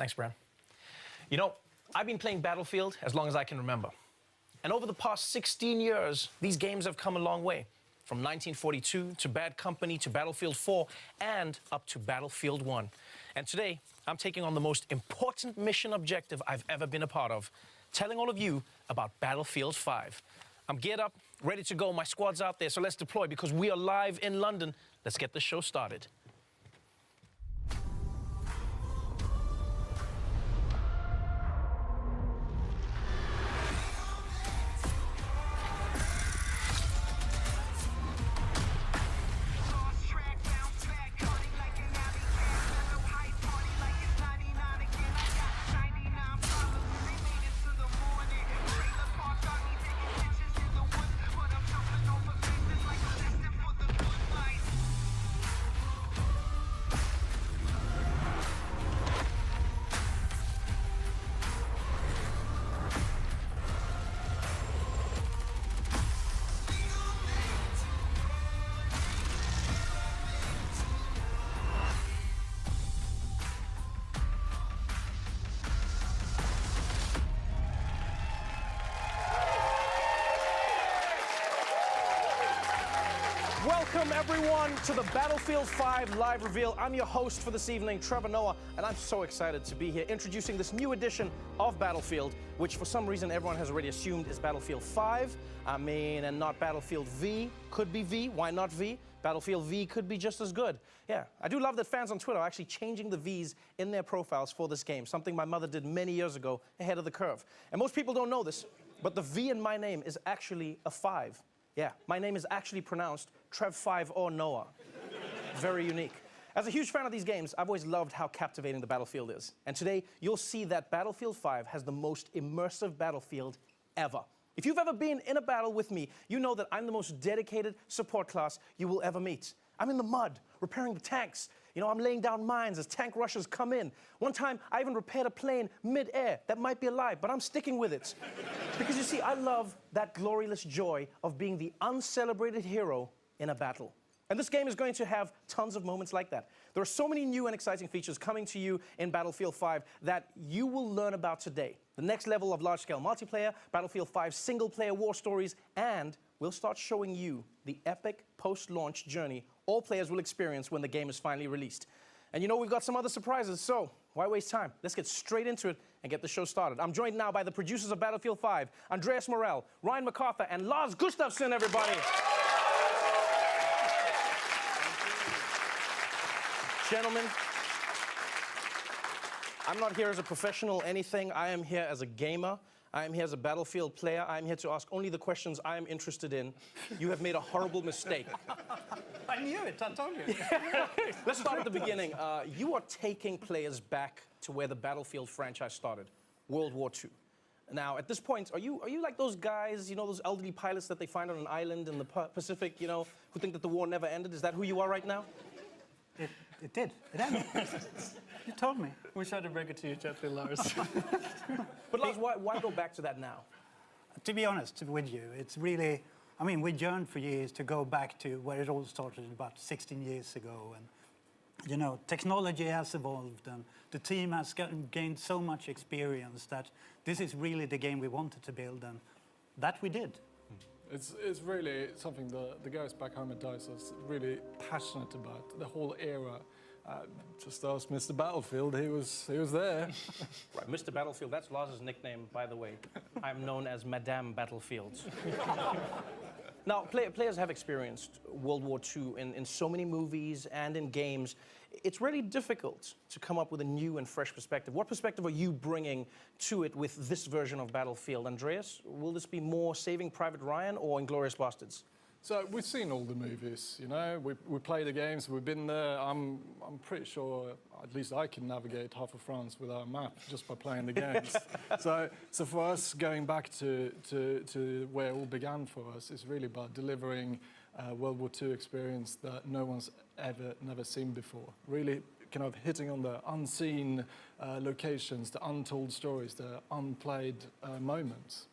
Thanks, Bram. You know, I've been playing Battlefield as long as I can remember. And over the past 16 years, these games have come a long way. From 1942 to Bad Company to Battlefield 4 and up to Battlefield 1. And today, I'm taking on the most important mission objective I've ever been a part of, telling all of you about Battlefield 5. I'm geared up, ready to go. My squad's out there, so let's deploy because we are live in London. Let's get the show started. Welcome, everyone, to the Battlefield 5 live reveal. I'm your host for this evening, Trevor Noah, and I'm so excited to be here introducing this new edition of Battlefield, which for some reason everyone has already assumed is Battlefield 5. And not Battlefield V. Could be V. Why not V? Battlefield V could be just as good. Yeah, I do love that fans on Twitter are actually changing the Vs in their profiles for this game, something my mother did many years ago, ahead of the curve. And most people don't know this, but the V in my name is actually a 5. Yeah, my name is actually pronounced Trev5 or Noah. Very unique. As a huge fan of these games, I've always loved how captivating the Battlefield is. And today, you'll see that Battlefield 5 has the most immersive battlefield ever. If you've ever been in a battle with me, you know that I'm the most dedicated support class you will ever meet. I'm in the mud, repairing the tanks. You know, I'm laying down mines as tank rushers come in. One time, I even repaired a plane mid-air that might be alive, but I'm sticking with it. Because you see, I love that glorious joy of being the uncelebrated hero in a battle. And this game is going to have tons of moments like that. There are so many new and exciting features coming to you in Battlefield 5 that you will learn about today. The next level of large-scale multiplayer, Battlefield 5 single-player war stories, and we'll start showing you the epic post-launch journey all players will experience when the game is finally released. And you know, we've got some other surprises, so why waste time? Let's get straight into it and get the show started. I'm joined now by the producers of Battlefield 5, Andreas Morell, Ryan MacArthur, and Lars Gustafsson, everybody. Gentlemen, I'm not here as a professional anything. I am here as a gamer. I am here as a Battlefield player. I am here to ask only the questions I am interested in. You have made a horrible mistake. I knew it, I told you. Let's start at the beginning. You are taking players back to where the Battlefield franchise started, World War II. Now, at this point, are you like those guys, you know, those elderly pilots that they find on an island in the Pacific, you know, who think that the war never ended? Is that who you are right now? It did. It ended. You told me. We tried to bring it to you gently, Lars. But Lars, why go back to that now? To be honest with you, it's really... I mean, we yearned for years to go back to where it all started about 16 years ago. And, you know, technology has evolved and the team has gained so much experience that this is really the game we wanted to build, and that we did. It's really something the guys back home at DICE are really passionate about, the whole era. Just ask Mr. Battlefield, he was there. Right, Mr. Battlefield, that's Lars's nickname, by the way. I'm known as Madame Battlefield. Now, players have experienced World War II in so many movies and in games. It's really difficult to come up with a new and fresh perspective. What perspective are you bringing to it with this version of Battlefield? Andreas, will this be more Saving Private Ryan or Inglourious Basterds? So we've seen all the movies, you know, we play the games, we've been there. I'm pretty sure, at least I can navigate half of France without a map just by playing the games. So for us, going back to where it all began for us is really about delivering World War II experience that no one's never seen before. Really kind of hitting on the unseen locations, the untold stories, the unplayed moments.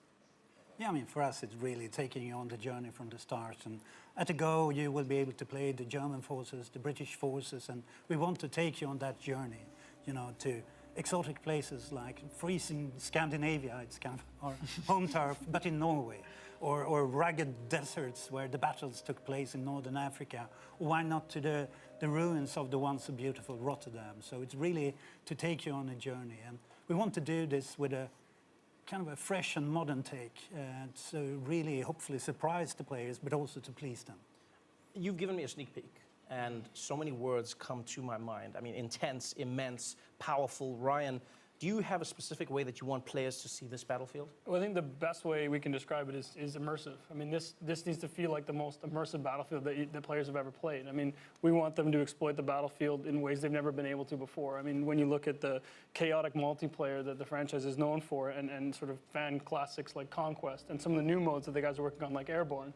Yeah, I mean, for us, it's really taking you on the journey from the start. And at a go, you will be able to play the German forces, the British forces, and we want to take you on that journey, you know, to exotic places like freezing Scandinavia, it's kind of our home turf, but in Norway, or rugged deserts where the battles took place in northern Africa. Why not to the ruins of the once so beautiful Rotterdam? So it's really to take you on a journey. And we want to do this with a kind of a fresh and modern take, so really hopefully surprise the players, but also to please them. You've given me a sneak peek, and so many words come to my mind. I mean, intense, immense, powerful. Ryan, do you have a specific way that you want players to see this Battlefield? Well, I think the best way we can describe it is immersive. I mean, this needs to feel like the most immersive Battlefield that players have ever played. I mean, we want them to exploit the Battlefield in ways they've never been able to before. I mean, when you look at the chaotic multiplayer that the franchise is known for, and sort of fan classics like Conquest, and some of the new modes that the guys are working on like Airborne,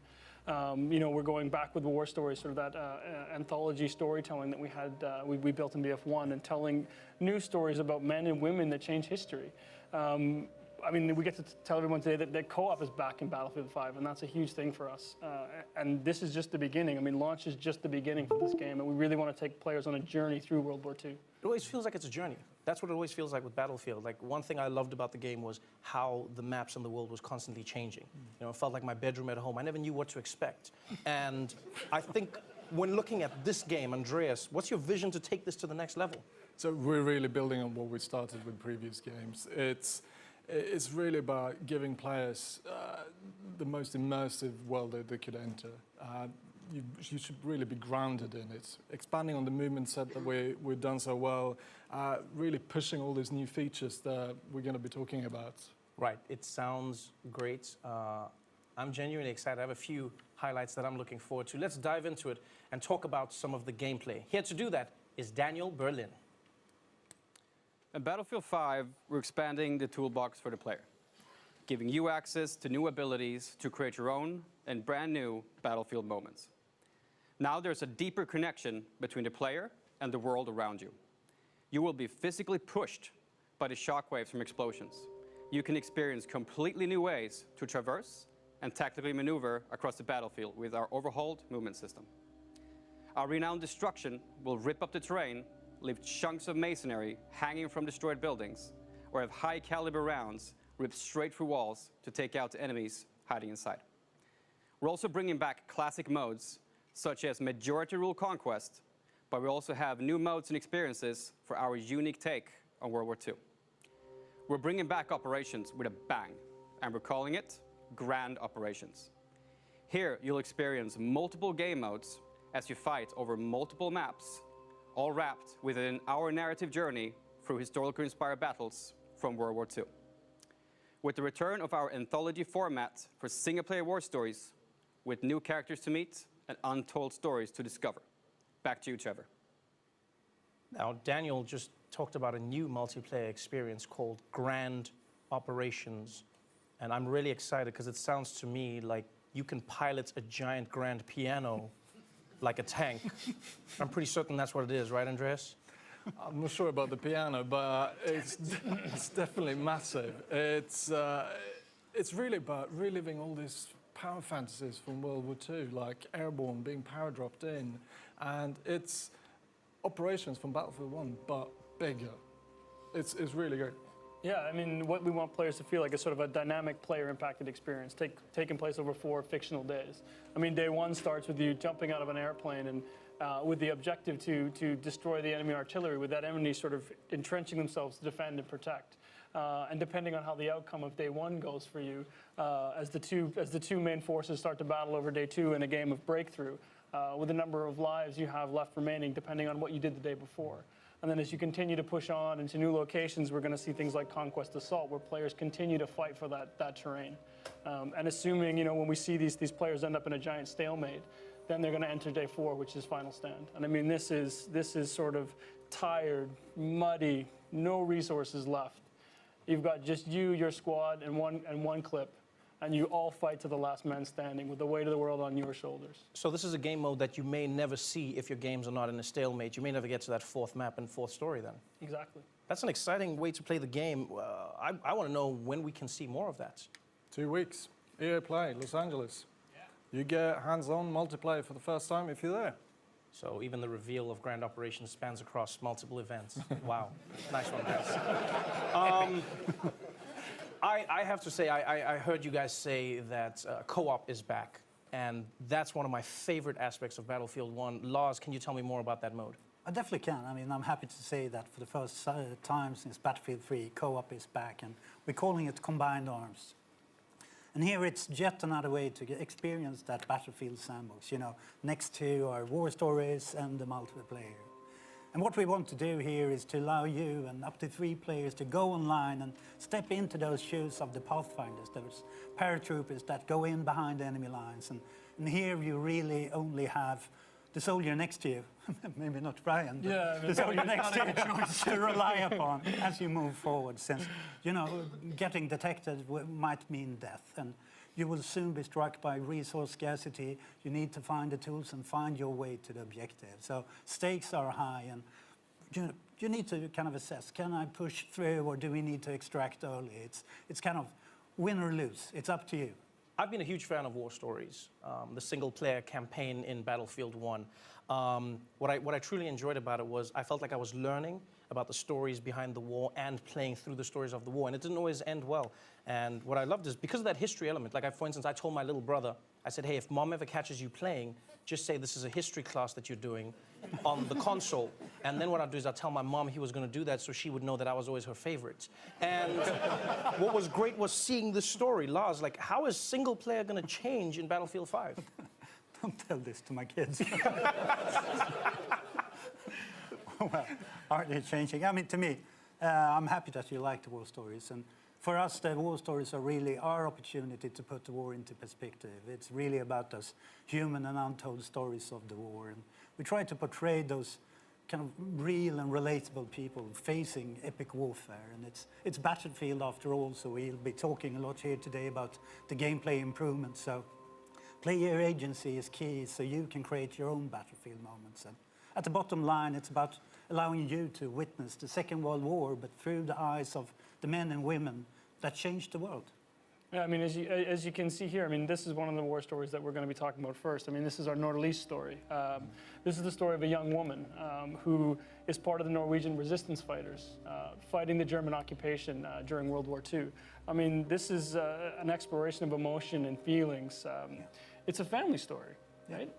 you know, we're going back with war stories, sort of that anthology storytelling that we had, we built in BF1, and telling new stories about men and women that change history. I mean, we get to tell everyone today that co-op is back in Battlefield 5, and that's a huge thing for us. And this is just the beginning. I mean, launch is just the beginning for this game, and we really want to take players on a journey through World War II. It always feels like it's a journey. That's what it always feels like with Battlefield. Like, one thing I loved about the game was how the maps in the world was constantly changing. You know, it felt like my bedroom at home. I never knew what to expect. And I think when looking at this game, Andreas, what's your vision to take this to the next level? So we're really building on what we started with previous games. It's really about giving players the most immersive world that they could enter. You should really be grounded in it. Expanding on the movement set that we've done so well, really pushing all these new features that we're going to be talking about. Right, it sounds great. I'm genuinely excited. I have a few highlights that I'm looking forward to. Let's dive into it and talk about some of the gameplay. Here to do that is Daniel Berlin. In Battlefield 5, we're expanding the toolbox for the player, giving you access to new abilities to create your own and brand new Battlefield moments. Now there's a deeper connection between the player and the world around you. You will be physically pushed by the shockwaves from explosions. You can experience completely new ways to traverse and tactically maneuver across the battlefield with our overhauled movement system. Our renowned destruction will rip up the terrain, leave chunks of masonry hanging from destroyed buildings, or have high-caliber rounds ripped straight through walls to take out the enemies hiding inside. We're also bringing back classic modes, such as Majority Rule Conquest, but we also have new modes and experiences for our unique take on World War II. We're bringing back Operations with a bang, and we're calling it Grand Operations. Here, you'll experience multiple game modes as you fight over multiple maps, all wrapped within our narrative journey through historically inspired battles from World War II. With the return of our anthology format for single-player war stories, with new characters to meet and untold stories to discover. Back to you, Trevor. Now, Daniel just talked about a new multiplayer experience called Grand Operations. And I'm really excited because it sounds to me like you can pilot a giant grand piano like a tank. I'm pretty certain that's what it is, right, Andreas? I'm not sure about the piano, but it's definitely massive. It's really about reliving all these power fantasies from World War II, like Airborne being power dropped in, and it's Operations from Battlefield 1, but bigger. It's really great. Yeah, I mean, what we want players to feel like is sort of a dynamic player-impacted experience taking place over 4 fictional days. I mean, day 1 starts with you jumping out of an airplane and with the objective to destroy the enemy artillery, with that enemy sort of entrenching themselves to defend and protect. And depending on how the outcome of day 1 goes for you, as the two main forces start to battle over day 2 in a game of breakthrough, with the number of lives you have left remaining, depending on what you did the day before. And then as you continue to push on into new locations, we're going to see things like Conquest Assault, where players continue to fight for that terrain. And assuming, you know, when we see these players end up in a giant stalemate, then they're going to enter day 4, which is Final Stand. And I mean, this is sort of tired, muddy, no resources left. You've got just you, your squad, and one clip, and you all fight to the last man standing with the weight of the world on your shoulders. So this is a game mode that you may never see if your games are not in a stalemate. You may never get to that 4th map and 4th story then. Exactly. That's an exciting way to play the game. I want to know when we can see more of that. 2 weeks. EA Play, Los Angeles. Yeah. You get hands-on multiplayer for the first time if you're there. So even the reveal of Grand Operations spans across multiple events. Wow, nice one, guys. I have to say, I heard you guys say that co-op is back, and that's one of my favorite aspects of Battlefield 1. Lars, can you tell me more about that mode? I definitely can. I mean, I'm happy to say that for the first time since Battlefield 3, co-op is back, and we're calling it Combined Arms. And here it's yet another way to experience that Battlefield sandbox, you know, next to our war stories and the multiplayer. And what we want to do here is to allow you and up to 3 players to go online and step into those shoes of the Pathfinders, those paratroopers that go in behind the enemy lines. And here you really only have the soldier next to you, maybe not Brian, but the soldier next to you to rely upon as you move forward, since, you know, getting detected might mean death. And you will soon be struck by resource scarcity. You need to find the tools and find your way to the objective. So stakes are high, and you need to kind of assess, can I push through, or do we need to extract early? It's kind of win or lose. It's up to you. I've been a huge fan of war stories, the single-player campaign in Battlefield 1. What I truly enjoyed about it was I felt like I was learning about the stories behind the war and playing through the stories of the war, and it didn't always end well. And what I loved is, because of that history element, like for instance, I told my little brother, I said, hey, if Mom ever catches you playing, just say this is a history class that you're doing on the console. And then what I'd do is I'd tell my mom he was going to do that so she would know that I was always her favorite. And what was great was seeing the story. Lars, like, how is single player going to change in Battlefield 5? Don't tell this to my kids. Well, are they changing? I mean, to me, I'm happy that you like the war stories. And for us, the war stories are really our opportunity to put the war into perspective. It's really about those human and untold stories of the war. And we try to portray those kind of real and relatable people facing epic warfare. And it's Battlefield after all, so we'll be talking a lot here today about the gameplay improvements. So player agency is key, so you can create your own Battlefield moments. And at the bottom line, it's about allowing you to witness the Second World War, but through the eyes of the men and women that changed the world. Yeah, I mean, as you can see here, I mean, this is one of the war stories that we're going to be talking about first. I mean, this is our Nordlys story. This is the story of a young woman who is part of the Norwegian resistance fighters fighting the German occupation during World War II. I mean, this is an exploration of emotion and feelings. It's a family story. Right?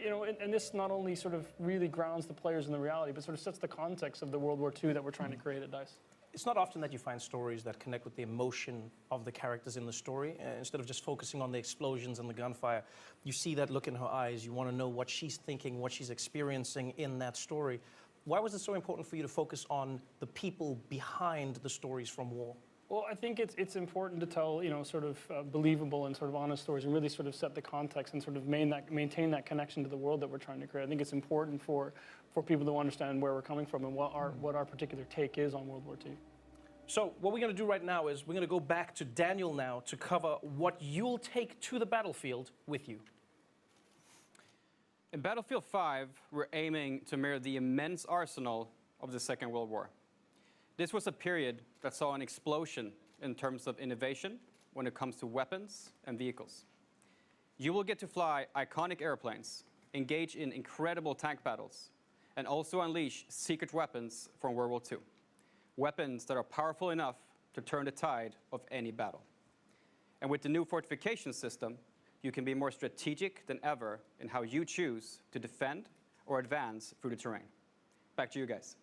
You know, and this not only sort of really grounds the players in the reality, but sort of sets the context of the World War II that we're trying to create at DICE. It's not often that you find stories that connect with the emotion of the characters in the story. Instead of just focusing on the explosions and the gunfire, you see that look in her eyes. You want to know what she's thinking, what she's experiencing in that story. Why was it so important for you to focus on the people behind the stories from war? Well, I think it's important to tell, you know, sort of believable and sort of honest stories, and really sort of set the context and sort of maintain that connection to the world that we're trying to create. I think it's important for people to understand where we're coming from and what our particular take is on World War II. So what we're going to do right now is we're going to go back to Daniel now to cover what you'll take to the battlefield with you. In Battlefield 5, we're aiming to mirror the immense arsenal of the Second World War. This was a period that saw an explosion in terms of innovation when it comes to weapons and vehicles. You will get to fly iconic airplanes, engage in incredible tank battles, and also unleash secret weapons from World War II. Weapons that are powerful enough to turn the tide of any battle. And with the new fortification system, you can be more strategic than ever in how you choose to defend or advance through the terrain. Back to you guys.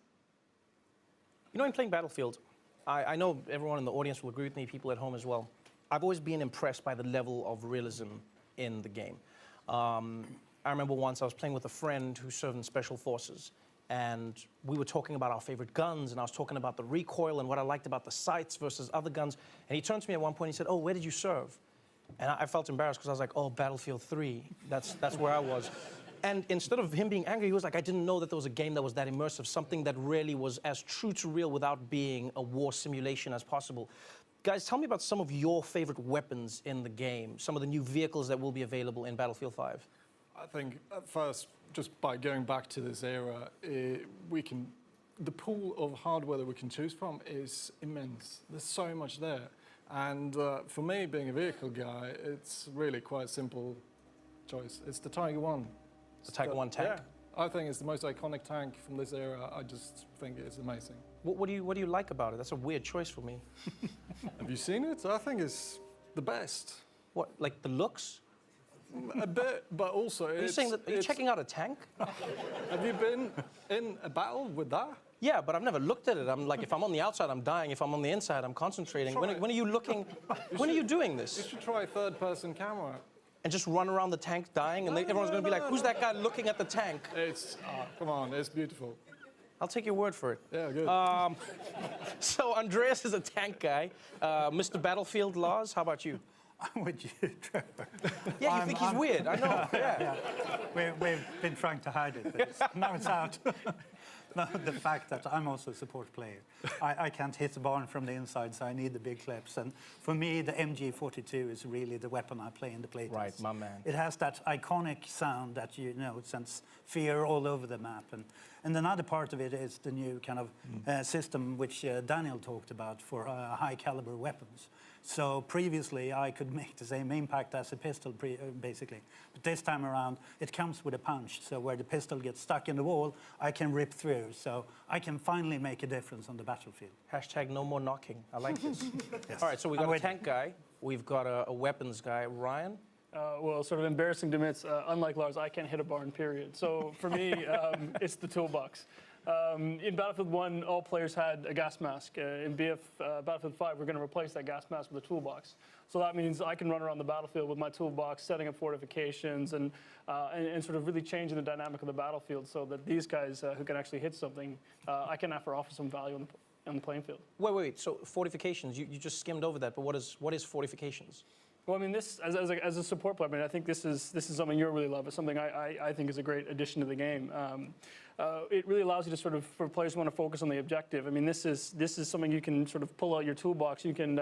You know, in playing Battlefield, I know everyone in the audience will agree with me, people at home as well. I've always been impressed by the level of realism in the game. I remember once I was playing with a friend who served in Special Forces, and we were talking about our favorite guns, and I was talking about the recoil and what I liked about the sights versus other guns. And he turned to me at one point and he said, "Oh, where did you serve?" And I felt embarrassed because I was like, "Oh, Battlefield 3, that's where I was." And instead of him being angry, he was like, "I didn't know that there was a game that was that immersive, something that really was as true to real without being a war simulation as possible." Guys, tell me about some of your favorite weapons in the game, some of the new vehicles that will be available in Battlefield 5. I think at first, just by going back to this era, the pool of hardware that we can choose from is immense. There's so much there. And for me, being a vehicle guy, it's really quite a simple choice. It's the Tiger 1. The Tiger 1 tank? Yeah. I think it's the most iconic tank from this era. I just think it's amazing. What do you like about it? That's a weird choice for me. Have you seen it? I think it's the best. What, like the looks? A bit, but also Are you saying that? Are you checking out a tank? Have you been in a battle with that? Yeah, but I've never looked at it. I'm like, if I'm on the outside, I'm dying. If I'm on the inside, I'm concentrating. Try When are you looking? When are you doing this? You should try a third-person camera. And just run around the tank dying, and everyone's going to be like, "Who's that guy looking at the tank?" It's come on, it's beautiful. I'll take your word for it. Yeah, good. So Andreas is a tank guy. Mr. Battlefield Laws, how about you? I'm with you, Trevor. Yeah, you think he's weird. I know. Yeah. We've been trying to hide it, but now it's out. No, the fact that I'm also a support player. I can't hit the barn from the inside, so I need the big clips. And for me, the MG42 is really the weapon I play in the playtest. Right, my man. It has that iconic sound that, you know, it sends fear all over the map. And another part of it is the new kind of system which Daniel talked about for high-caliber weapons. So previously, I could make the same impact as a pistol, basically. But this time around, it comes with a punch. So where the pistol gets stuck in the wall, I can rip through. So I can finally make a difference on the battlefield. Hashtag no more knocking. I like this. Yes. All right, so we got a tank guy. We've got a weapons guy. Ryan? Well, sort of embarrassing to admit, unlike Lars, I can't hit a barn, period. So for me, it's the toolbox. In Battlefield 1, all players had a gas mask. In Battlefield 5, we're going to replace that gas mask with a toolbox. So that means I can run around the battlefield with my toolbox, setting up fortifications, and sort of really changing the dynamic of the battlefield so that these guys who can actually hit something, I can offer some value on the playing field. Wait. So fortifications, you just skimmed over that, but what is fortifications? Well, I mean, this as a support player, I mean, I think this is something you really love. It's something I think is a great addition to the game. It really allows you to sort of, for players who want to focus on the objective. I mean, this is something you can sort of pull out your toolbox. You can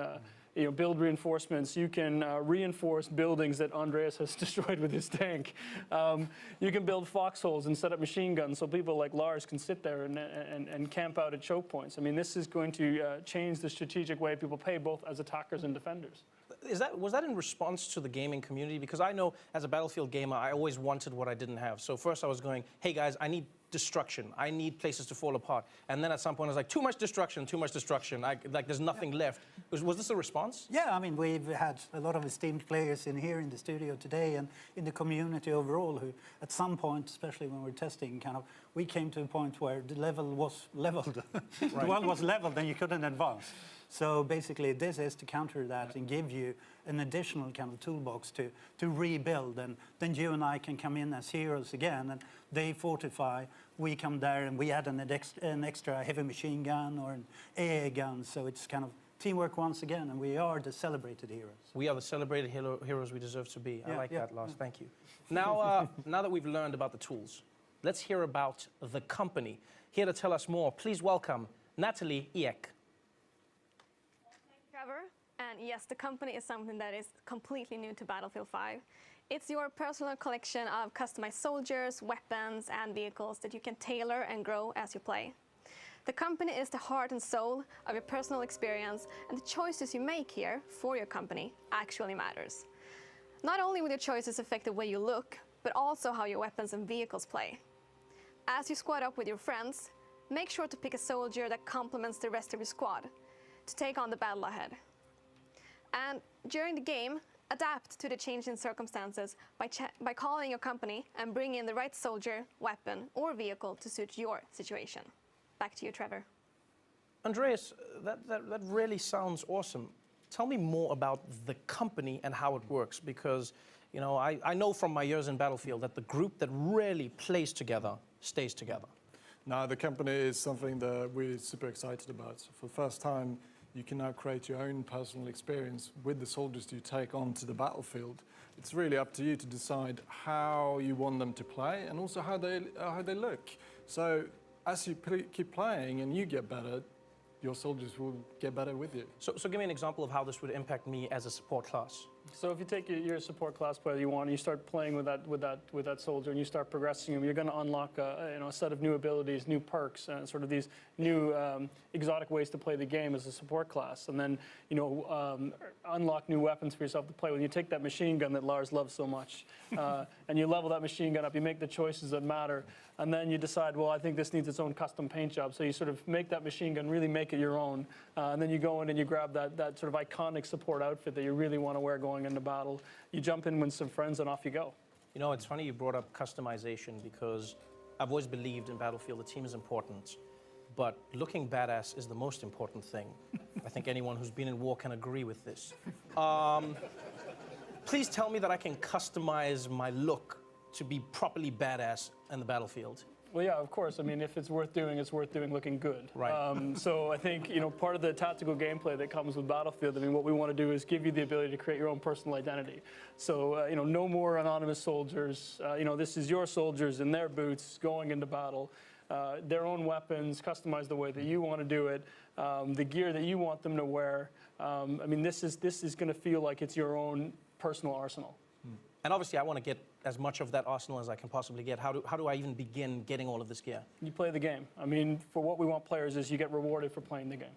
build reinforcements. You can reinforce buildings that Andreas has destroyed with his tank. You can build foxholes and set up machine guns so people like Lars can sit there and camp out at choke points. I mean, this is going to change the strategic way people play, both as attackers and defenders. Was that in response to the gaming community? Because I know as a Battlefield gamer, I always wanted what I didn't have. So first I was going, hey guys, I need destruction. I need places to fall apart. And then at some point I was like, too much destruction. Like there's nothing left. Was this a response? Yeah, I mean, we've had a lot of esteemed players in here in the studio today and in the community overall who at some point, especially when we're testing, we came to a point where the level was leveled. The world was leveled and you couldn't advance. So basically, this is to counter that and give you an additional kind of toolbox to rebuild. And then you and I can come in as heroes again, and they fortify. We come there and we add an extra heavy machine gun or an AA gun. So it's kind of teamwork once again, and we are the celebrated heroes. We are the celebrated heroes we deserve to be. I like that, Lars. Thank you. Now, now that we've learned about the tools, let's hear about the company. Here to tell us more, please welcome Natalie Ek. Trevor, and yes, the company is something that is completely new to Battlefield 5. It's your personal collection of customized soldiers, weapons, and vehicles that you can tailor and grow as you play. The company is the heart and soul of your personal experience, and the choices you make here for your company actually matters. Not only will your choices affect the way you look, but also how your weapons and vehicles play. As you squad up with your friends, make sure to pick a soldier that complements the rest of your squad to take on the battle ahead. And during the game, adapt to the changing circumstances by calling your company and bring in the right soldier, weapon, or vehicle to suit your situation. Back to you, Trevor. Andreas, that really sounds awesome. Tell me more about the company and how it works, because you know, I know from my years in Battlefield that the group that really plays together stays together. Now, the company is something that we're super excited about. So for the first time, you can now create your own personal experience with the soldiers you take onto the battlefield. It's really up to you to decide how you want them to play and also how they look. So as you keep playing and you get better, your soldiers will get better with you. So give me an example of how this would impact me as a support class. So if you take your support class player you want, and you start playing with that soldier, and you start progressing him, you're going to unlock a set of new abilities, new perks, and sort of these new exotic ways to play the game as a support class, and then unlock new weapons for yourself to play with. You take that machine gun that Lars loves so much, and you level that machine gun up. You make the choices that matter, and then you decide, well, I think this needs its own custom paint job. So you sort of make that machine gun, really make it your own, and then you go in and you grab that sort of iconic support outfit that you really want to wear going into battle. You jump in with some friends and off you go. You know, it's funny you brought up customization because I've always believed in Battlefield the team is important, but looking badass is the most important thing. I think anyone who's been in war can agree with this. Please tell me that I can customize my look to be properly badass in the Battlefield. Well, yeah, of course. I mean, if it's worth doing looking good. Right. So I think, part of the tactical gameplay that comes with Battlefield, I mean, what we want to do is give you the ability to create your own personal identity. So, no more anonymous soldiers. This is your soldiers in their boots going into battle. Their own weapons, customized the way that you want to do it, the gear that you want them to wear. I mean, this is going to feel like it's your own personal arsenal. And obviously, I want to get as much of that arsenal as I can possibly get. How do I even begin getting all of this gear? You play the game. I mean, for what we want players is you get rewarded for playing the game.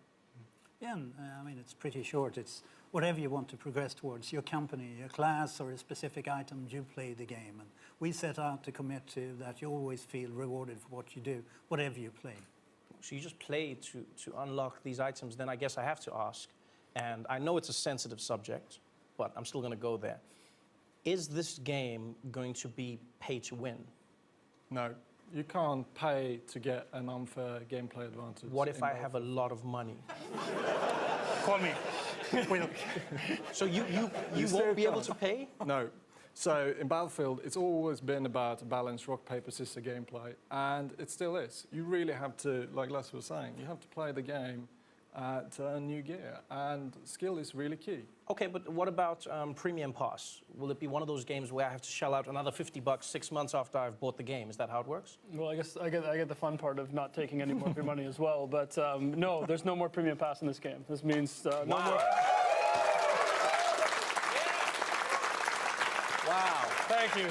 Yeah, and, I mean, it's pretty short. It's whatever you want to progress towards, your company, your class, or a specific item, you play the game. And we set out to commit to that you always feel rewarded for what you do, whatever you play. So you just play to unlock these items. Then I guess I have to ask, and I know it's a sensitive subject, but I'm still going to go there. Is this game going to be pay to win? No, you can't pay to get an unfair gameplay advantage. What if I have a lot of money? Call me. So you won't be able to pay? No. So in Battlefield, it's always been about a balanced rock, paper, scissors gameplay, and it still is. You really have to, like Les was saying, you have to play the game to earn new gear, and skill is really key. Okay, but what about Premium Pass? Will it be one of those games where I have to shell out another $50 6 months after I've bought the game? Is that how it works? Well, I guess I get the fun part of not taking any more of your money as well. But no, there's no more Premium Pass in this game. This means no more. Wow. Thank you.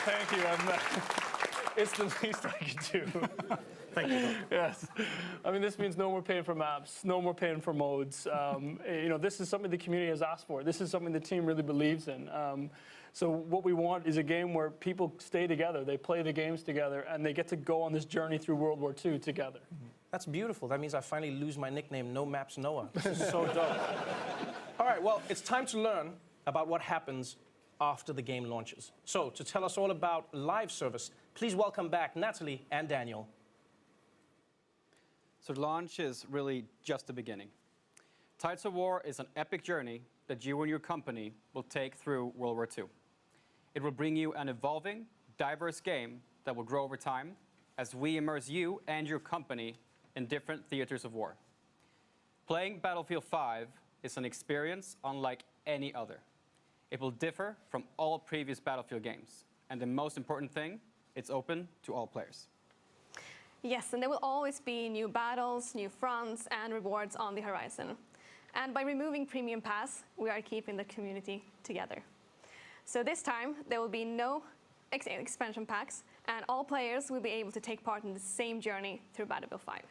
It's the least I can do. Thank you. Yes. I mean, this means no more paying for maps, no more paying for modes. This is something the community has asked for. This is something the team really believes in. So what we want is a game where people stay together, they play the games together, and they get to go on this journey through World War II together. That's beautiful. That means I finally lose my nickname, No Maps Noah. This is so dope. All right, well, it's time to learn about what happens after the game launches. So to tell us all about live service, please welcome back Natalie and Daniel. So launch is really just the beginning. Tides of War is an epic journey that you and your company will take through World War II. It will bring you an evolving, diverse game that will grow over time as we immerse you and your company in different theaters of war. Playing Battlefield 5 is an experience unlike any other. It will differ from all previous Battlefield games. And the most important thing, it's open to all players. Yes, and there will always be new battles, new fronts, and rewards on the horizon. And by removing Premium Pass, we are keeping the community together. So this time, there will be no expansion packs, and all players will be able to take part in the same journey through Battlefield 5.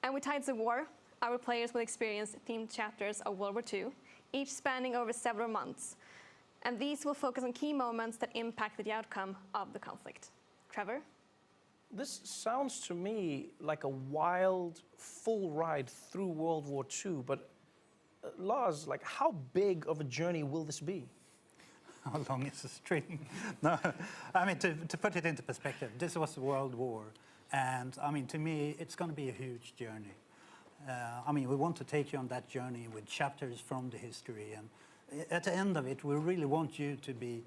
And with Tides of War, our players will experience themed chapters of World War II, each spanning over several months. And these will focus on key moments that impacted the outcome of the conflict. Trevor? This sounds to me like a wild, full ride through World War II, but Lars, like, how big of a journey will this be? How long is the string? No, I mean, to put it into perspective, this was a world war. And, I mean, to me, it's going to be a huge journey. I mean, we want to take you on that journey with chapters from the history. And at the end of it, we really want you to be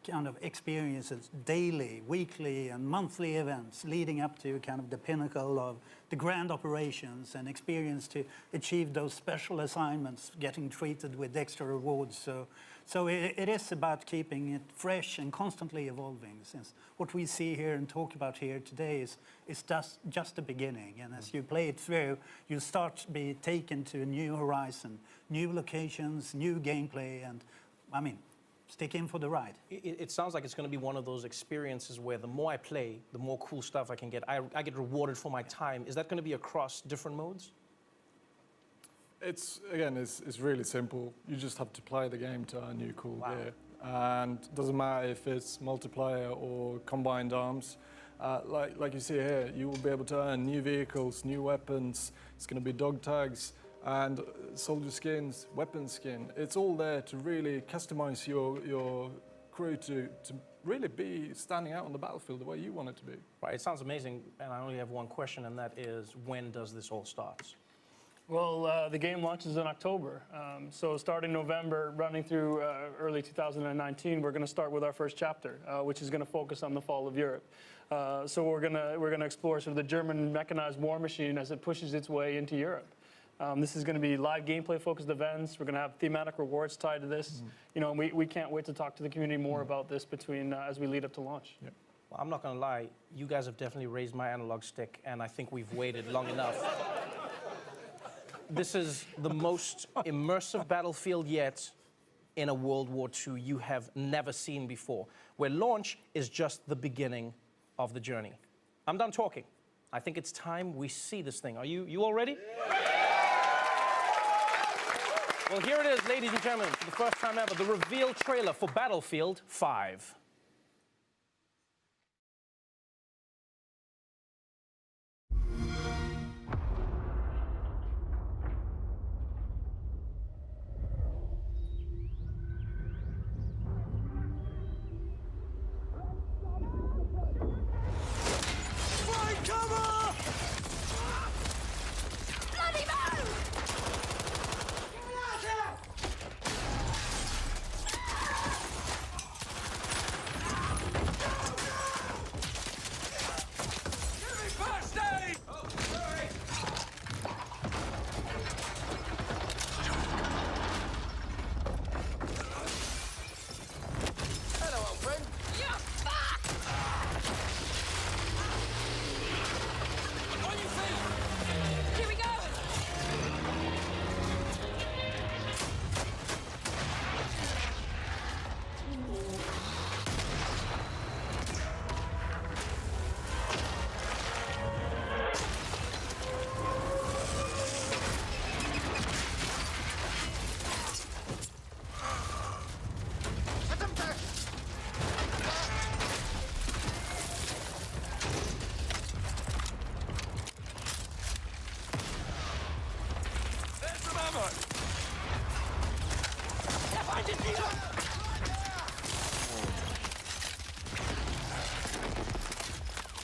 kind of experiences daily, weekly, and monthly events leading up to kind of the pinnacle of the grand operations and experience to achieve those special assignments, getting treated with extra rewards. So it is about keeping it fresh and constantly evolving, since what we see here and talk about here today is just the beginning. And as you play it through, you start to be taken to a new horizon, new locations, new gameplay, and I mean, stick in for the ride. It sounds like it's going to be one of those experiences where the more I play, the more cool stuff I can get. I get rewarded for my time. Is that going to be across different modes? It's really simple. You just have to play the game to earn new cool gear. And it doesn't matter if it's multiplayer or combined arms. Like you see here, you will be able to earn new vehicles, new weapons. It's going to be dog tags and soldier skins, weapon skin. It's all there to really customize your crew to really be standing out on the battlefield the way you want it to be. Right, it sounds amazing, and I only have one question, and that is, when does this all start? Well, the game launches in October. So starting November, running through early 2019, we're going to start with our first chapter, which is going to focus on the fall of Europe. So we're going to explore sort of the German mechanized war machine as it pushes its way into Europe. This is going to be live gameplay-focused events. We're going to have thematic rewards tied to this. You know, and we can't wait to talk to the community more about this as we lead up to launch. Yep. Well, I'm not going to lie. You guys have definitely raised my analog stick, and I think we've waited long enough. This is the most immersive Battlefield yet in a World War II you have never seen before, where launch is just the beginning of the journey. I'm done talking. I think it's time we see this thing. Are you all ready? Yeah. Well, here it is, ladies and gentlemen, for the first time ever, the reveal trailer for Battlefield 5.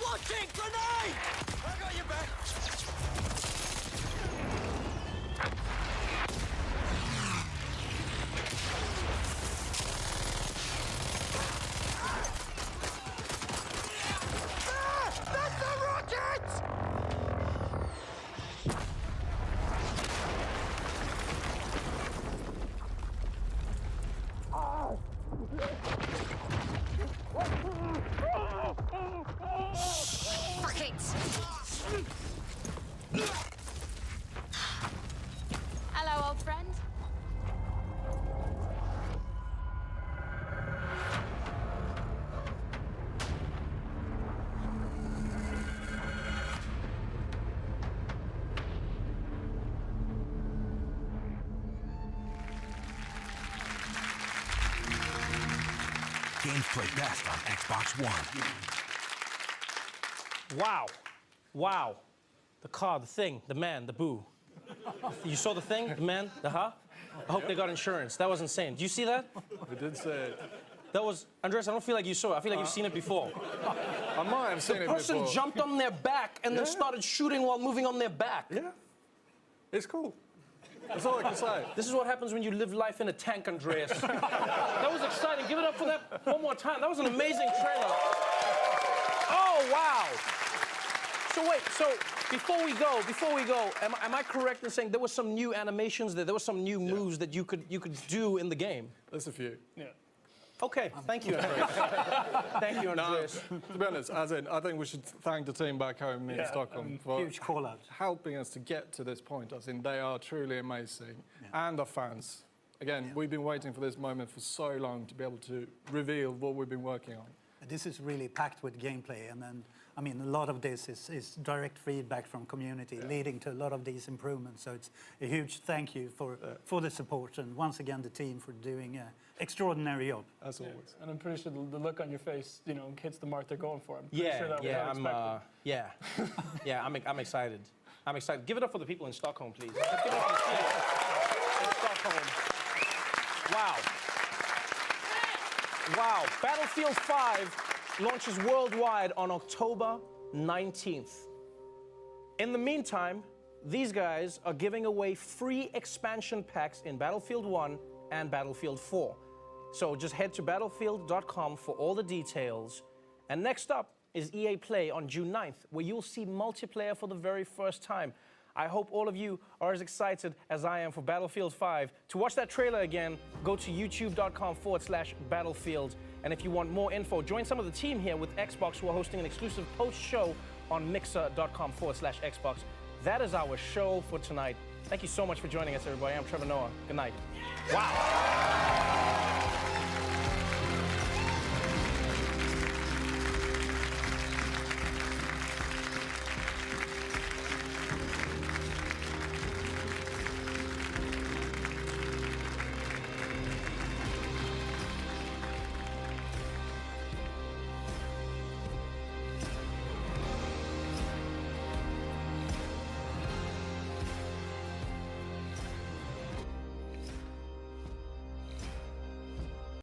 Launching grenade! I got your back. That's the rockets! Fuck it! Hello, old friend. Games play best on Xbox One. Wow. Wow. The car, the thing, the man, the boo. You saw the thing, the man, the huh? I hope they got insurance. That was insane. Do you see that? We did say it. That was, Andreas, I don't feel like you saw it. I feel like you've seen it before. I might have seen The it person before. jumped on their back and then started shooting while moving on their back. Yeah. It's cool. That's all I can say. This is what happens when you live life in a tank, Andreas. That was exciting. Give it up for that one more time. That was an amazing trailer. Oh, wow. So wait, so before we go, am I correct in saying there were some new animations there? There were some new moves that you could do in the game? There's a few. Yeah. Okay, thank you, Andreas. Thank you, Andreas. To be honest, I think we should thank the team back home in Stockholm for Huge call out. helping us to get to this point. I think they are truly amazing. And the fans. again, we've been waiting for this moment for so long to be able to reveal what we've been working on. This is really packed with gameplay, and then, I mean, a lot of this is direct feedback from community, leading to a lot of these improvements. So it's a huge thank you for the support, and once again, the team for doing an extraordinary job. As always. And I'm pretty sure the look on your face, you know, hits the mark they're going for. I'm pretty Yeah, sure that was yeah, unexpected. I'm excited. I'm excited. Give it up for the people in Stockholm, please. Let's give it up for the people in Stockholm. Wow. Wow. Battlefield 5 launches worldwide on October 19th. In the meantime, these guys are giving away free expansion packs in Battlefield 1 and Battlefield 4. So just head to battlefield.com for all the details. And next up is EA Play on June 9th, where you'll see multiplayer for the very first time. I hope all of you are as excited as I am for Battlefield 5. To watch that trailer again, go to youtube.com/battlefield. And if you want more info, join some of the team here with Xbox, who are hosting an exclusive post-show on mixer.com/Xbox. That is our show for tonight. Thank you so much for joining us, everybody. I'm Trevor Noah. Good night. Wow.